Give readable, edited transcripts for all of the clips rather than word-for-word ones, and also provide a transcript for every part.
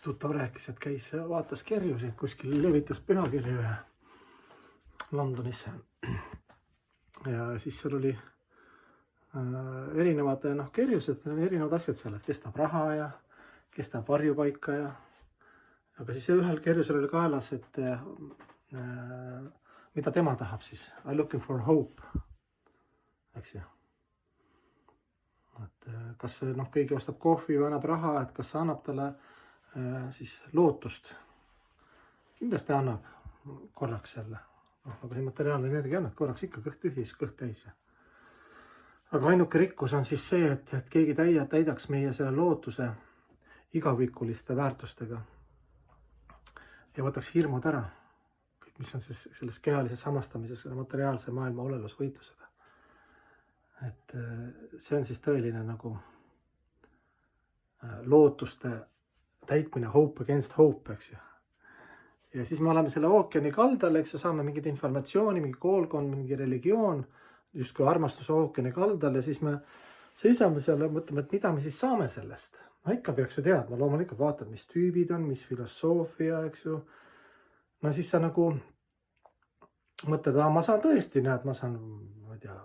tuttav rääkis, et käis, vaatas kerjuseid kuskil, levitas pühakirju ja Londonisse. Ja siis seal oli erinevad kerjused, erinevad asjad seal, et kes tahab raha ja kes tahab varjupaika ja aga siis ühel kerjusel oli kaelas, et mida tema tahab siis. I'm looking for hope. Eks ju. Et kas keegi ostab kohvi või annab raha, et kas see annab talle siis lootust. Kindlasti annab korraks jälle. Aga see materiaalne energia on, et korraks ikka kõht tühis, kõht täis. Aga ainuke rikkus on siis see, et keegi täidaks meie selle lootuse igavikuliste väärtustega ja võtaks hirmud ära. Kõik, mis on siis selles kehalises samastamises, selle materiaalse maailma olelusvõitlusega. Et see on siis tõeline nagu lootuste täitmine, hope against hope, eks ju. Ja siis me oleme selle ookeani kaldal, eks ju, saame mingit informatsiooni, mingi koolkond, mingi religioon, justkui armastus ookeani kaldal ja siis me seisame seal ja mõtleme, et mida me siis saame sellest. Ikka peaks ju teadma, loomulikult vaatad, mis tüübid on, mis filosoofia, eks ju. No siis sa nagu mõtled, ma saan tõesti, näed, ma saan, ma ei tea,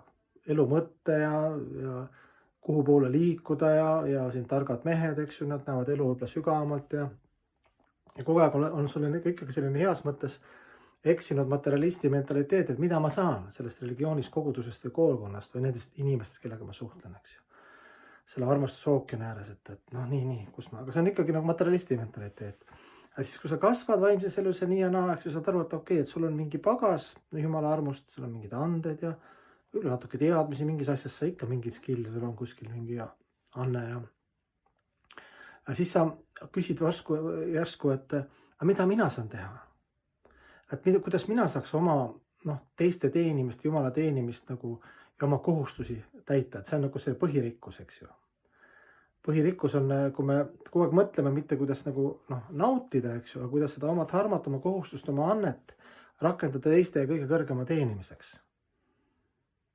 elu mõtte ja kuhu poole liikuda ja siin targad mehed, eks ju, nad näevad elu võib-olla sügavamalt ja kogu aeg on sul ikkagi selline heas mõttes eksinud materialisti mentaliteet, et mida ma saan sellest religioonist, kogudusest või koolkonnast või nendest inimestest, kellega ma suhtlen, eks ju. Selle armastusookeani ääres, et nii, aga see on ikkagi nagu materialisti mentaliteet. Ja siis, kui sa kasvad vaimses elus ja nii ja naa, eks ju, saad aru, et okei, et sul on mingi pagas, jumala armust, sul on mingid anded ja võib-olla natuke teadmisi mingis asjas, sa ikka mingi skill, sul on kuskil mingi anne ja siis sa küsid järsku, et mida mina saan teha? Et kuidas mina saaks oma teiste teenimist, jumala teenimist nagu, ja oma kohustusi täita, et see on nagu see põhirikkus, eks ju. Põhirikkus on, kui me kogu aeg mõtleme mitte kuidas nagu nautida, eks ju, aga kuidas seda oma dharmat, oma kohustust, oma annet rakendada teiste ja kõige kõrgema teenimiseks.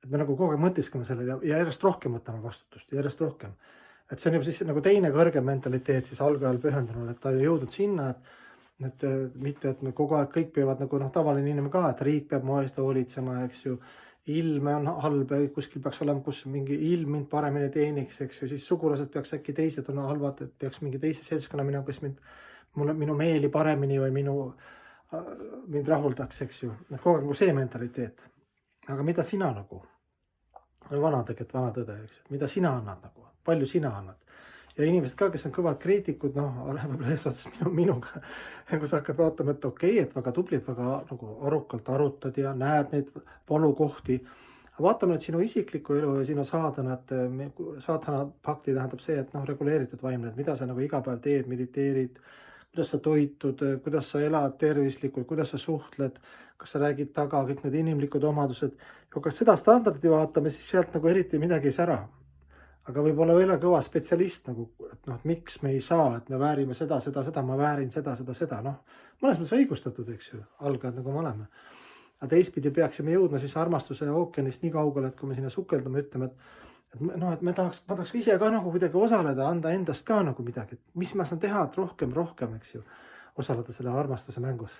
Et me nagu kogu aeg mõtiskame sellele ja järjest rohkem võtame vastutust, järjest rohkem. Et see on juba siis nagu teine kõrgem mentaliteet siis algajal pühendunul, et ta on jõudnud sinna, et mitte, et me kogu aeg kõik peavad nagu tavaline inimene ka, et riik peab mu eest hoolitsema, eks ju, ilme on halb, kuskil peaks olema, kus mingi ilm mind paremini teeniks, eks ju, siis sugulased peaks äkki teised on halvad, et peaks mingi teise seltskonna minema, kes minu meeli paremini või mind rahuldaks, eks ju. Et kogu aeg nagu see mentaliteet. Aga mida sina nagu? Vana tõde, eks ju. Mida sina annad nagu? Palju sina annad? Ja inimesed ka, kes on kõvad kriitikud, võib-olla eesotsas minuga, kui sa hakkad vaatama, et okei, et väga tublid, väga nagu arukalt arutad ja näed neid valukohti. Vaatame nüüd sinu isiklikku elu ja sinu saadana pakti tähendab see, et reguleeritud vaimne, et mida sa nagu iga päev teed, mediteerid, kuidas sa toitud, kuidas sa elad tervislikult, kuidas sa suhtled, kas sa räägid taga, kõik need inimlikud omadused. Ja kas seda standardi vaatame, siis sealt nagu eriti midagi ei sära. Aga võib-olla veel kõva spetsialist, et miks me ei saa, et me väärime seda, ma väärin seda. Mõnes mõttes õigustatud, eks ju, algajad nagu me oleme. Aga teistpidi peaksime jõudma siis armastuse ookeanist nii kaugele, et kui me sinna sukeldume, ütleme, et ma tahaks ise ka nagu kuidagi osaleda, anda endast ka nagu midagi. Mis ma saan teha, et rohkem, eks ju, osaleda selle armastuse mängus.